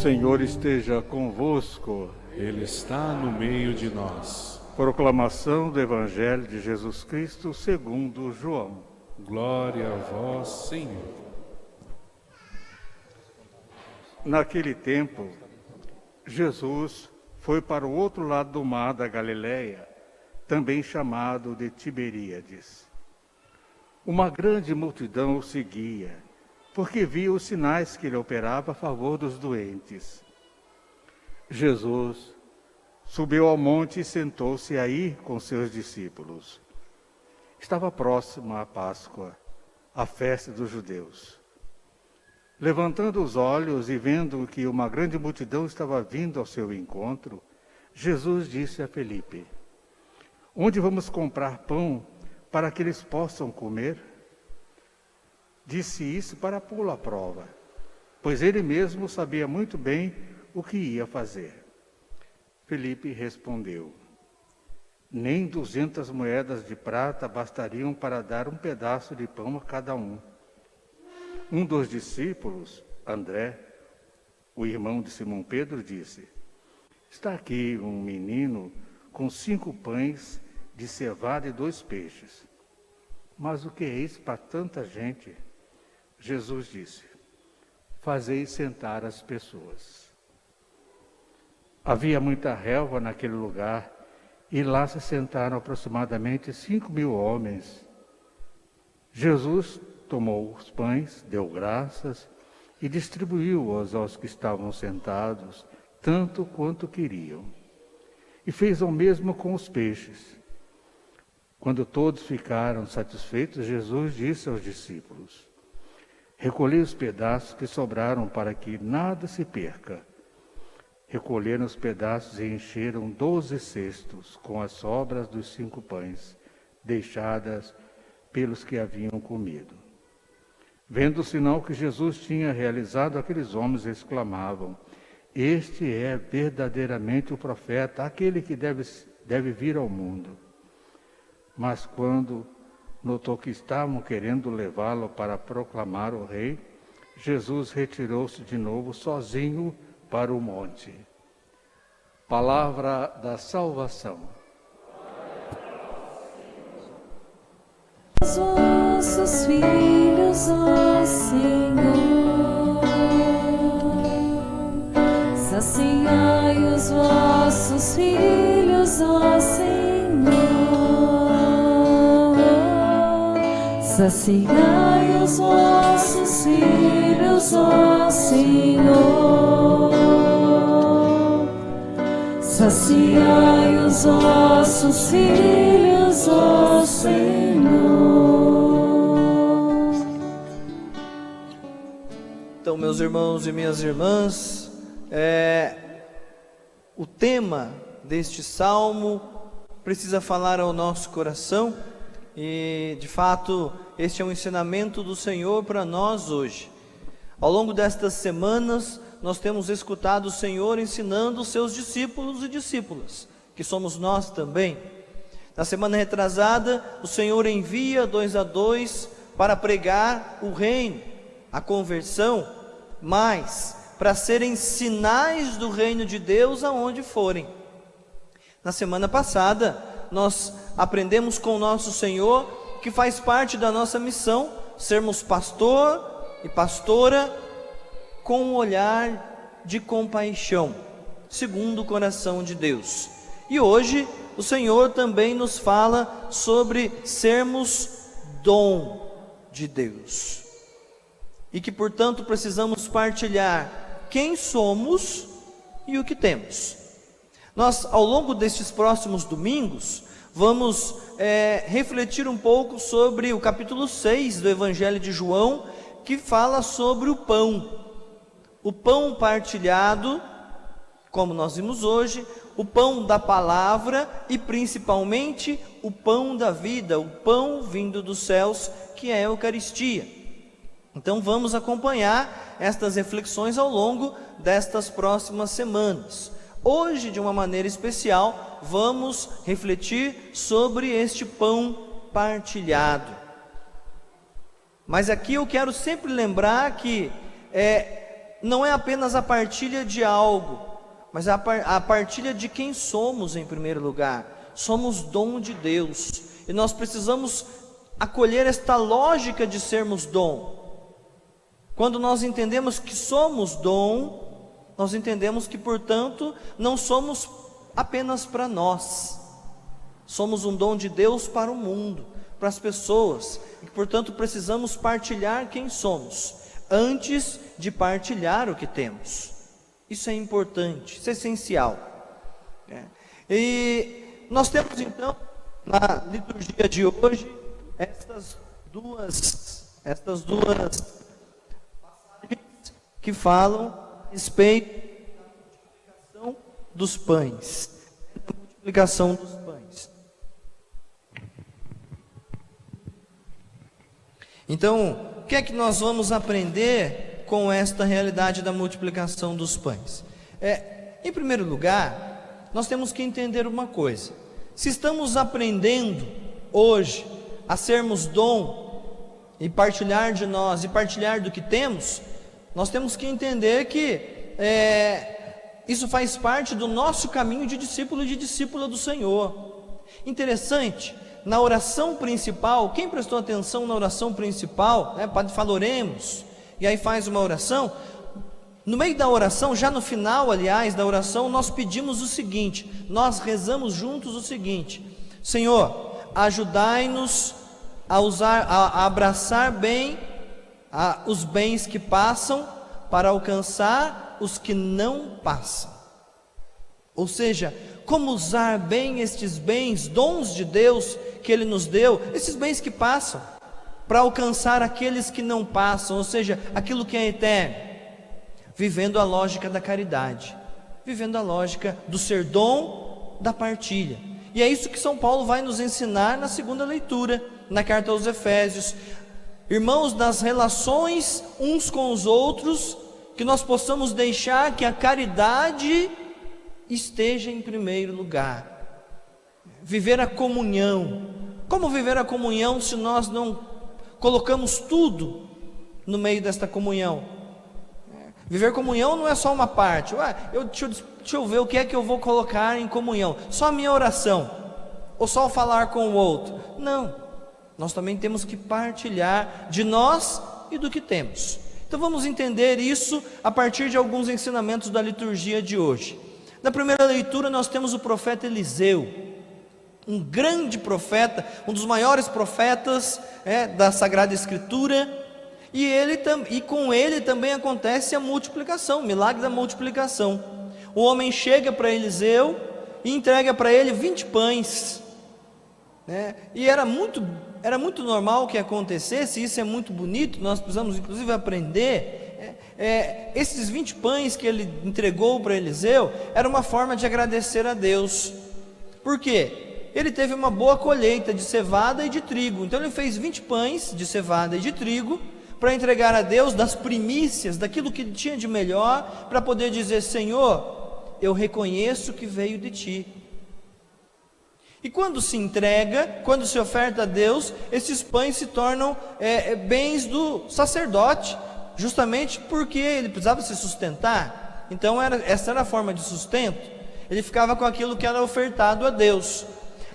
Senhor esteja convosco. Ele está no meio de nós. Proclamação do Evangelho de Jesus Cristo segundo João. Glória a vós, Senhor. Naquele tempo, Jesus foi para o outro lado do mar da Galileia, também chamado de Tiberíades. Uma grande multidão o seguia, porque via os sinais que ele operava a favor dos doentes. Jesus subiu ao monte e sentou-se aí com seus discípulos. Estava próxima a Páscoa, a festa dos judeus. Levantando os olhos e vendo que uma grande multidão estava vindo ao seu encontro, Jesus disse a Felipe: "Onde vamos comprar pão para que eles possam comer?" Disse isso para pô-lo à prova, pois ele mesmo sabia muito bem o que ia fazer. Felipe respondeu: "Nem 200 moedas de prata bastariam para dar um pedaço de pão a cada um." Um dos discípulos, André, o irmão de Simão Pedro, disse: "Está aqui um menino com 5 pães de cevada e 2 peixes. Mas o que é isso para tanta gente?" Jesus disse: "Fazei sentar as pessoas." Havia muita relva naquele lugar, e lá se sentaram aproximadamente 5.000 homens. Jesus tomou os pães, deu graças e distribuiu-os aos que estavam sentados, tanto quanto queriam. E fez o mesmo com os peixes. Quando todos ficaram satisfeitos, Jesus disse aos discípulos: "Recolhei os pedaços que sobraram para que nada se perca." Recolheram os pedaços e encheram 12 cestos com as sobras dos 5 pães, deixadas pelos que haviam comido. Vendo o sinal que Jesus tinha realizado, aqueles homens exclamavam: "Este é verdadeiramente o profeta, aquele que deve vir ao mundo." Mas quando notou que estavam querendo levá-lo para proclamar o rei, Jesus retirou-se de novo sozinho para o monte. Palavra da salvação. Os vossos filhos, ó Senhor, saciai os vossos filhos, ó Senhor, saciai os vossos filhos, ó Senhor, saciai os vossos filhos, ó Senhor. Então, meus irmãos e minhas irmãs, o tema deste salmo precisa falar ao nosso coração e, de fato, este é um ensinamento do Senhor para nós hoje. Ao longo destas semanas, nós temos escutado o Senhor ensinando os seus discípulos e discípulas, que somos nós também. Na semana retrasada, o Senhor envia 2 a 2 para pregar o reino, a conversão, mas para serem sinais do reino de Deus aonde forem. Na semana passada, nós aprendemos com o nosso Senhor que faz parte da nossa missão sermos pastor e pastora com um olhar de compaixão, segundo o coração de Deus. E hoje o Senhor também nos fala sobre sermos dom de Deus. E que, portanto, precisamos partilhar quem somos e o que temos. Nós, ao longo destes próximos domingos, vamos refletir um pouco sobre o capítulo 6 do Evangelho de João, que fala sobre o pão partilhado, como nós vimos hoje, o pão da palavra e principalmente o pão da vida, o pão vindo dos céus, que é a Eucaristia. Então vamos acompanhar estas reflexões ao longo destas próximas semanas. Hoje, de uma maneira especial, vamos refletir sobre este pão partilhado. Mas aqui eu quero sempre lembrar que não é apenas a partilha de algo, mas a partilha de quem somos em primeiro lugar. Somos dom de Deus, e nós precisamos acolher esta lógica de sermos dom. Quando nós entendemos que somos dom, nós entendemos que, portanto, não somos apenas para nós, somos um dom de Deus para o mundo, para as pessoas, e portanto precisamos partilhar quem somos, antes de partilhar o que temos. Isso é importante, isso é essencial. E nós temos então, na liturgia de hoje, estas duas passagens que falam a respeito da multiplicação dos pães. Da multiplicação dos pães. Então, o que é que nós vamos aprender com esta realidade da multiplicação dos pães? Em primeiro lugar, nós temos que entender uma coisa: se estamos aprendendo hoje a sermos dom e partilhar de nós e partilhar do que temos, nós temos que entender que isso faz parte do nosso caminho de discípulo e de discípula do Senhor. Interessante, na oração principal, quem prestou atenção na oração principal, o padre fala oremos, e aí faz uma oração. No meio da oração, já no final, aliás, da oração, nós pedimos o seguinte, nós rezamos juntos o seguinte: Senhor, ajudai-nos a abraçar bem os bens que passam, para alcançar os que não passam. Ou seja, como usar bem estes bens, dons de Deus que Ele nos deu, esses bens que passam, para alcançar aqueles que não passam, ou seja, aquilo que é eterno, vivendo a lógica da caridade, vivendo a lógica do ser dom, da partilha. E é isso que São Paulo vai nos ensinar na segunda leitura, na carta aos Efésios. Irmãos, nas relações uns com os outros, que nós possamos deixar que a caridade esteja em primeiro lugar. Viver a comunhão. Como viver a comunhão se nós não colocamos tudo no meio desta comunhão? Viver comunhão não é só uma parte. Deixa eu ver o que é que eu vou colocar em comunhão. Só a minha oração, ou só falar com o outro. Não, nós também temos que partilhar de nós e do que temos. Então vamos entender isso a partir de alguns ensinamentos da liturgia de hoje. Na primeira leitura nós temos o profeta Eliseu, um grande profeta, um dos maiores profetas da Sagrada Escritura, e com ele também acontece a multiplicação, o milagre da multiplicação. O homem chega para Eliseu e entrega para ele 20 pães, e era muito normal que acontecesse. Isso é muito bonito, nós precisamos inclusive aprender. Esses 20 pães que ele entregou para Eliseu, era uma forma de agradecer a Deus. Por quê? Ele teve uma boa colheita de cevada e de trigo, então ele fez 20 pães de cevada e de trigo, para entregar a Deus das primícias, daquilo que tinha de melhor, para poder dizer: Senhor, eu reconheço que veio de Ti. E quando se entrega, quando se oferta a Deus, esses pães se tornam bens do sacerdote, justamente porque ele precisava se sustentar. Então essa era a forma de sustento. Ele ficava com aquilo que era ofertado a Deus.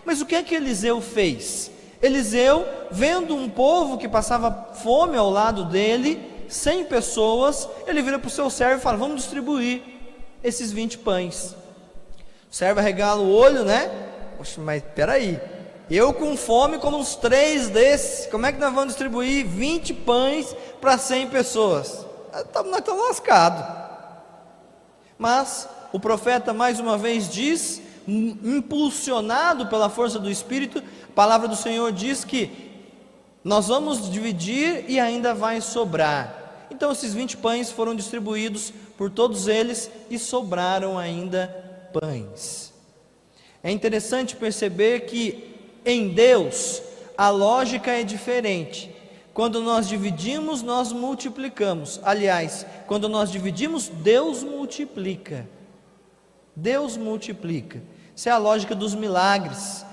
Mas o que é que Eliseu fez? Eliseu, vendo um povo que passava fome ao lado dele, 100 pessoas, ele vira para o seu servo e fala: vamos distribuir esses 20 pães. O servo arregala o olho, Poxa, mas peraí, eu com fome como uns 3 desses, como é que nós vamos distribuir 20 pães para 100 pessoas? Nós estamos lascados. Mas o profeta mais uma vez diz, impulsionado pela força do Espírito, a palavra do Senhor diz que nós vamos dividir e ainda vai sobrar. Então esses 20 pães foram distribuídos por todos eles e sobraram ainda pães. É interessante perceber que em Deus a lógica é diferente. Quando nós dividimos, nós multiplicamos. Aliás, quando nós dividimos, Deus multiplica. Deus multiplica. Essa é a lógica dos milagres,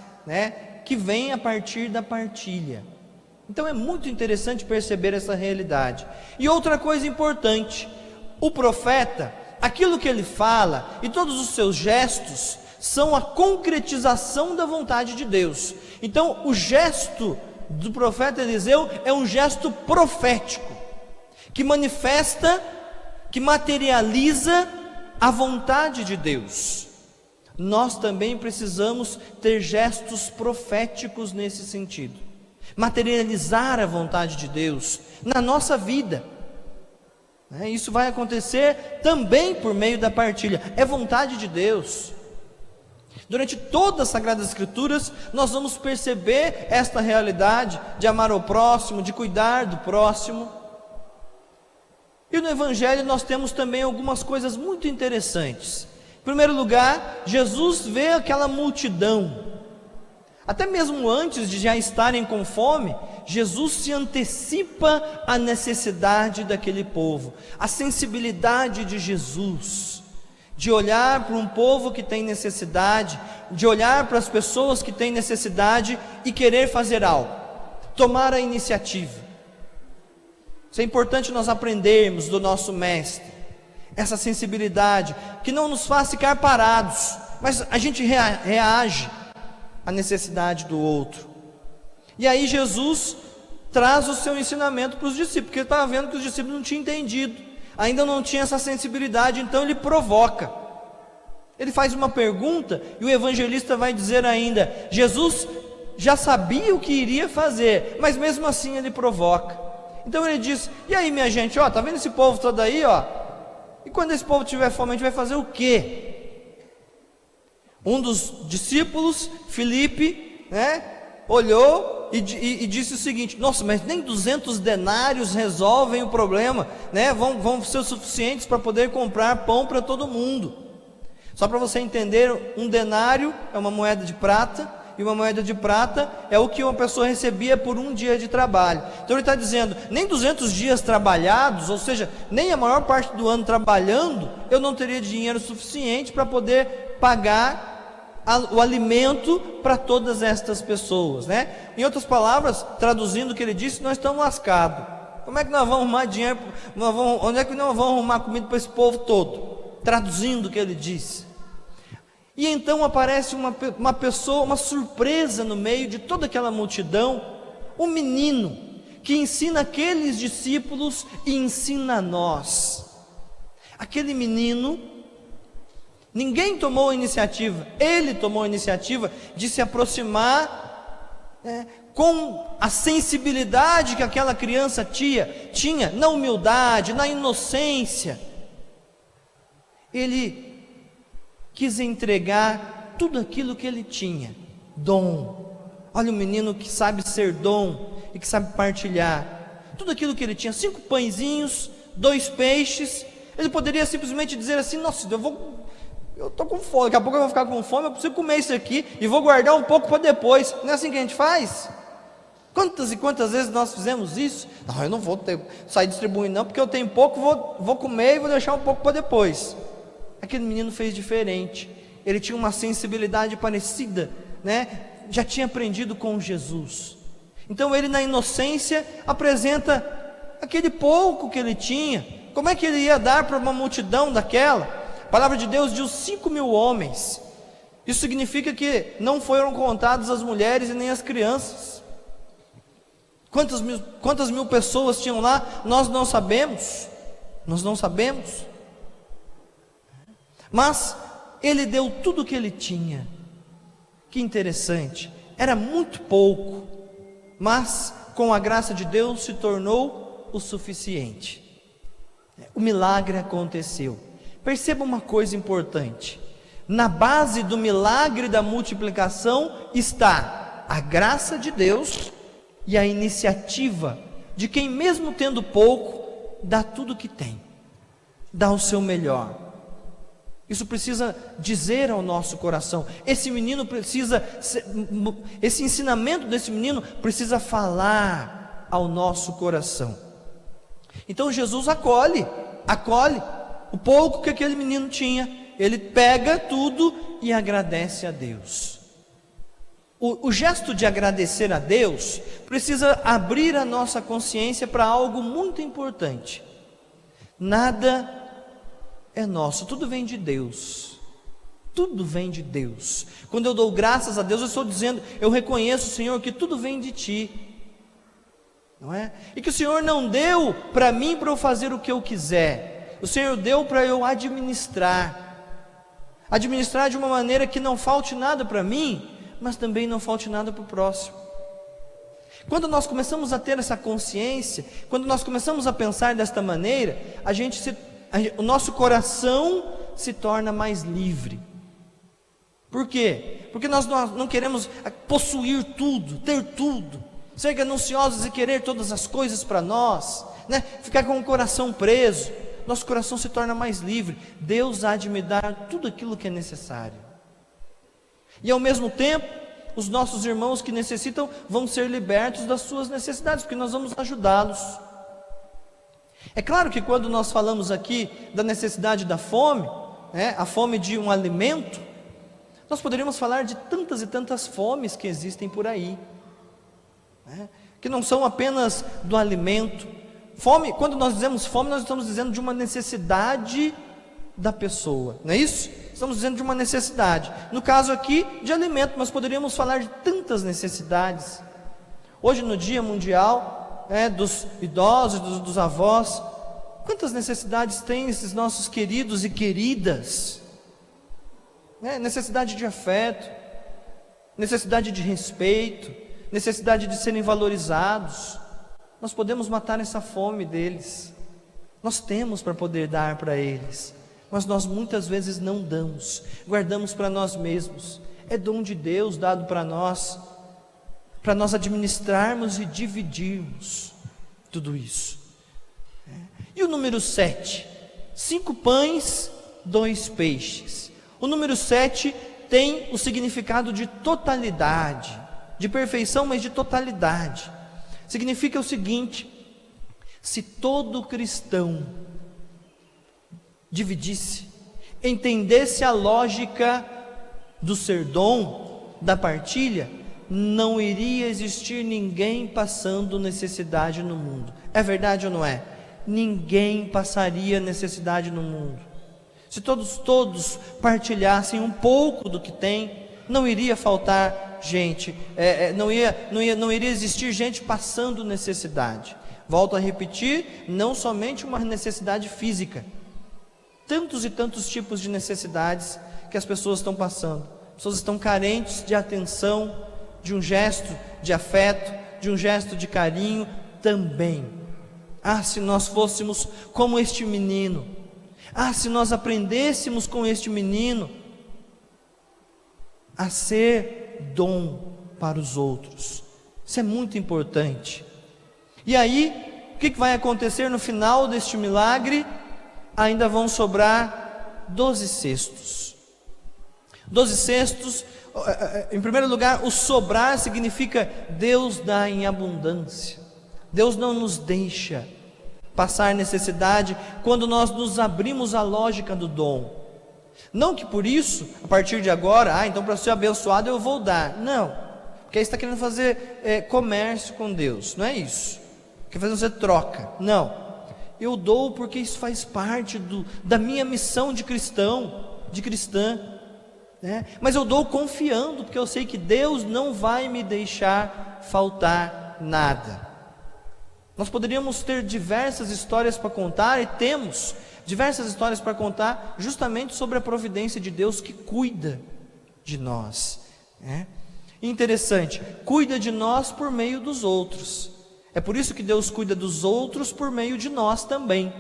que vem a partir da partilha. Então é muito interessante perceber essa realidade. E outra coisa importante: o profeta, aquilo que ele fala e todos os seus gestos são a concretização da vontade de Deus. Então, o gesto do profeta Eliseu é um gesto profético, que manifesta, que materializa a vontade de Deus. Nós também precisamos ter gestos proféticos nesse sentido, materializar a vontade de Deus na nossa vida. Isso vai acontecer também por meio da partilha, é vontade de Deus. Durante todas as Sagradas Escrituras, nós vamos perceber esta realidade de amar o próximo, de cuidar do próximo. E no Evangelho nós temos também algumas coisas muito interessantes. Em primeiro lugar, Jesus vê aquela multidão. Até mesmo antes de já estarem com fome, Jesus se antecipa à necessidade daquele povo. A sensibilidade de Jesus, de olhar para um povo que tem necessidade, de olhar para as pessoas que têm necessidade e querer fazer algo, tomar a iniciativa. Isso é importante nós aprendermos do nosso Mestre, essa sensibilidade, que não nos faz ficar parados, mas a gente reage à necessidade do outro. E aí Jesus traz o seu ensinamento para os discípulos, porque ele estava vendo que os discípulos não tinham entendido, ainda não tinha essa sensibilidade, então ele provoca. Ele faz uma pergunta e o evangelista vai dizer ainda, Jesus já sabia o que iria fazer, mas mesmo assim ele provoca. Então ele diz, e aí minha gente, tá vendo esse povo todo aí, e quando esse povo tiver fome, a gente vai fazer o quê? Um dos discípulos, Filipe, olhou e disse o seguinte, nossa, mas nem 200 denários resolvem o problema, vão ser suficientes para poder comprar pão para todo mundo. Só para você entender, um denário é uma moeda de prata, e uma moeda de prata é o que uma pessoa recebia por um dia de trabalho. Então ele está dizendo, nem 200 dias trabalhados, ou seja, nem a maior parte do ano trabalhando, eu não teria dinheiro suficiente para poder pagar o alimento para todas estas pessoas, Em outras palavras, traduzindo o que ele disse, nós estamos lascados. Como é que nós vamos arrumar dinheiro? Onde é que nós vamos arrumar comida para esse povo todo? Traduzindo o que ele disse. E então aparece uma pessoa, uma surpresa no meio de toda aquela multidão, um menino que ensina aqueles discípulos e ensina a nós. Aquele menino, ninguém tomou a iniciativa, ele tomou a iniciativa de se aproximar com a sensibilidade que aquela criança tinha, na humildade, na inocência. Ele quis entregar tudo aquilo que ele tinha, dom. Olha o menino que sabe ser dom e que sabe partilhar. Tudo aquilo que ele tinha, 5 pãezinhos, 2 peixes. Ele poderia simplesmente dizer assim, nossa, eu estou com fome, daqui a pouco eu vou ficar com fome, eu preciso comer isso aqui e vou guardar um pouco para depois. Não é assim que a gente faz? Quantas e quantas vezes nós fizemos isso? Não, eu não vou sair distribuindo não, porque eu tenho pouco, vou comer e vou deixar um pouco para depois. Aquele menino fez diferente, ele tinha uma sensibilidade parecida, já tinha aprendido com Jesus. Então ele na inocência apresenta aquele pouco que ele tinha. Como é que ele ia dar para uma multidão daquela? A palavra de Deus diz 5.000 homens. Isso significa que não foram contadas as mulheres e nem as crianças. Quantas mil pessoas tinham lá? Nós não sabemos. Mas ele deu tudo o que ele tinha. Que interessante, era muito pouco, mas com a graça de Deus se tornou o suficiente. O milagre aconteceu. Perceba uma coisa importante, na base do milagre da multiplicação está a graça de Deus e a iniciativa de quem, mesmo tendo pouco, dá tudo o que tem, dá o seu melhor. Isso precisa dizer ao nosso coração. Esse ensinamento desse menino precisa falar ao nosso coração. Então Jesus acolhe o pouco que aquele menino tinha. Ele pega tudo e agradece a Deus. O gesto de agradecer a Deus precisa abrir a nossa consciência para algo muito importante. Nada é nosso, tudo vem de Deus. Tudo vem de Deus. Quando eu dou graças a Deus, eu estou dizendo, eu reconheço, Senhor, que tudo vem de Ti, não é? E que o Senhor não deu para mim para eu fazer o que eu quiser. O Senhor deu para eu administrar de uma maneira que não falte nada para mim, mas também não falte nada para o próximo. Quando nós começamos a ter essa consciência, quando nós começamos a pensar desta maneira, o nosso coração se torna mais livre. Por quê? Porque nós não queremos possuir tudo, ter tudo, ser gananciosos e querer todas as coisas para nós, né? Ficar com o coração preso. Nosso coração se torna mais livre. Deus há de me dar tudo aquilo que é necessário. E ao mesmo tempo, os nossos irmãos que necessitam vão ser libertos das suas necessidades, porque nós vamos ajudá-los. É claro que quando nós falamos aqui da necessidade da fome, a fome de um alimento, nós poderíamos falar de tantas e tantas fomes que existem por aí, que não são apenas do alimento. Fome, quando nós dizemos fome, nós estamos dizendo de uma necessidade da pessoa, não é isso? Estamos dizendo de uma necessidade. No caso aqui, de alimento, mas poderíamos falar de tantas necessidades. Hoje, no Dia Mundial dos idosos, dos avós, quantas necessidades têm esses nossos queridos e queridas? Necessidade de afeto, necessidade de respeito, necessidade de serem valorizados. Nós podemos matar essa fome deles. Nós temos para poder dar para eles, mas nós muitas vezes não damos, guardamos para nós mesmos. É dom de Deus dado para nós administrarmos e dividirmos tudo isso. E o número 7, 5 pães, 2 peixes. O número 7 tem o significado de totalidade, de perfeição, mas de totalidade. Significa o seguinte: se todo cristão dividisse, entendesse a lógica do ser dom, da partilha, não iria existir ninguém passando necessidade no mundo. É verdade ou não é? Ninguém passaria necessidade no mundo. Se todos partilhassem um pouco do que tem, não iria faltar gente, não iria existir gente passando necessidade. Volto a repetir, não somente uma necessidade física, tantos e tantos tipos de necessidades que as pessoas estão passando. As pessoas estão carentes de atenção, de um gesto de afeto, de um gesto de carinho também. Se nós fôssemos como este menino, se nós aprendêssemos com este menino a ser dom para os outros. Isso é muito importante. E aí, o que vai acontecer no final deste milagre? Ainda vão sobrar 12 cestos. 12 cestos, em primeiro lugar, o sobrar significa Deus dá em abundância. Deus não nos deixa passar necessidade quando nós nos abrimos à lógica do dom. Não que por isso, a partir de agora, então para ser abençoado eu vou dar. Não, porque aí você está querendo fazer comércio com Deus, não é isso. Quer fazer você troca. Não, eu dou porque isso faz parte da minha missão de cristão, de cristã, mas eu dou confiando, porque eu sei que Deus não vai me deixar faltar nada. Nós poderíamos ter diversas histórias para contar, e temos diversas histórias para contar, justamente sobre a providência de Deus que cuida de nós. Interessante, cuida de nós por meio dos outros. É por isso que Deus cuida dos outros por meio de nós também.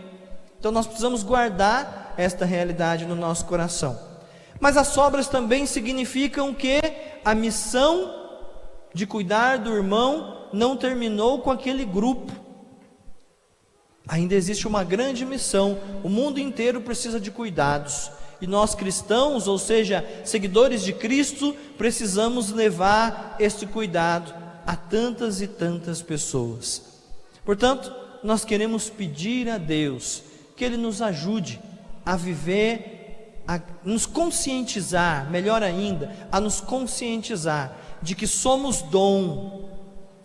Então nós precisamos guardar esta realidade no nosso coração. Mas as sobras também significam que a missão de cuidar do irmão não terminou com aquele grupo. Ainda existe uma grande missão. O mundo inteiro precisa de cuidados, e nós cristãos, ou seja, seguidores de Cristo, precisamos levar este cuidado a tantas e tantas pessoas. Portanto, nós queremos pedir a Deus que Ele nos ajude a viver, a nos conscientizar, melhor ainda, a nos conscientizar de que somos dom.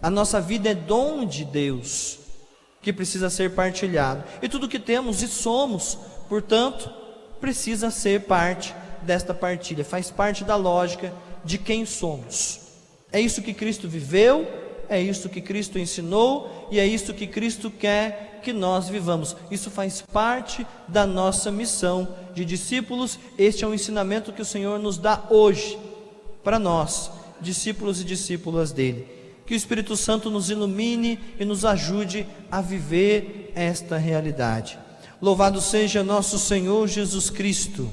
A nossa vida é dom de Deus, que precisa ser partilhado, e tudo que temos e somos, portanto, precisa ser parte desta partilha, faz parte da lógica de quem somos. É isso que Cristo viveu, é isso que Cristo ensinou e é isso que Cristo quer que nós vivamos. Isso faz parte da nossa missão de discípulos. Este é um ensinamento que o Senhor nos dá hoje para nós, discípulos e discípulas dele. Que o Espírito Santo nos ilumine e nos ajude a viver esta realidade. Louvado seja nosso Senhor Jesus Cristo.